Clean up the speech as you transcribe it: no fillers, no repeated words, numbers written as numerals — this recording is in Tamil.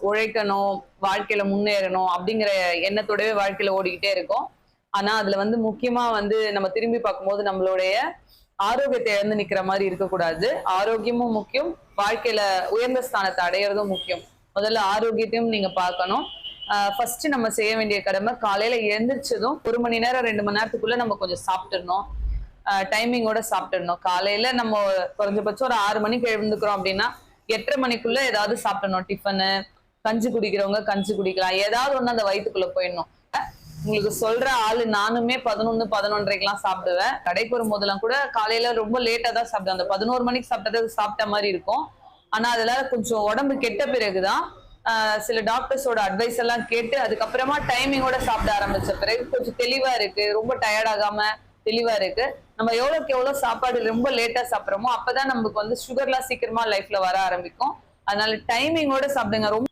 உழைக்கணும், வாழ்க்கையில முன்னேறணும் அப்படிங்கிற எண்ணத்தோடவே வாழ்க்கையில ஓடிக்கிட்டே இருக்கோம். ஆனா அதுல வந்து முக்கியமா வந்து நம்ம திரும்பி பார்க்கும்போது நம்மளுடைய ஆரோக்கியத்தை இழந்து நிக்கிற மாதிரி இருக்கக்கூடாது. ஆரோக்கியமும் முக்கியம், வாழ்க்கையில உயர்ந்த ஸ்தானத்தை அடையறதும் முக்கியம். முதல்ல ஆரோக்கியத்தையும் நீங்க பார்க்கணும். ஃபர்ஸ்ட் நம்ம செய்ய வேண்டிய கடமை காலையில எழுந்திரிச்சதும் 1 மணி நேரம் 2 மணி நேரத்துக்குள்ள நம்ம கொஞ்சம் சாப்பிட்டுறணும். டைமிங்கோட சாப்பிட்டுறணும். காலையில நம்ம குறைஞ்சபட்சம் ஒரு 6 மணிக்கு எழுந்துக்கிறோம் அப்படின்னா 8:30 மணிக்குள்ள ஏதாவது சாப்பிடணும். டிஃபனு, கஞ்சி குடிக்கிறவங்க கஞ்சி குடிக்கலாம். ஏதாவது ஒண்ணு அந்த வயித்துக்குள்ள போயிடணும். உங்களுக்கு சொல்ற ஆளு நானுமே 11, 11:30க்கெல்லாம் சாப்பிடுவேன். கடைக்கு வரும்போதெல்லாம் கூட காலையில ரொம்ப லேட்டா தான் சாப்பிடுவேன். அந்த 11 மணிக்கு சாப்பிட்டது சாப்பிட்ட மாதிரி இருக்கும். ஆனா அதுல கொஞ்சம் உடம்பு கெட்ட பிறகுதான் சில டாக்டர்ஸோட அட்வைஸ் எல்லாம் கேட்டு அதுக்கப்புறமா டைமிங்கோட சாப்பிட ஆரம்பிச்ச பிறகு கொஞ்சம் தெளிவா இருக்கு. ரொம்ப டயர்ட் ஆகாம தெளிவா இருக்கு. நம்ம எவ்வளவுக்கு எவ்வளவு சாப்பாடு ரொம்ப லேட்டா சாப்பிடுறோமோ அப்பதான் நமக்கு வந்து சுகர்லாம் சீக்கிரமா லைஃப்ல வர ஆரம்பிக்கும். அதனால டைமிங்கோட சாப்பிடுங்க. ரொம்ப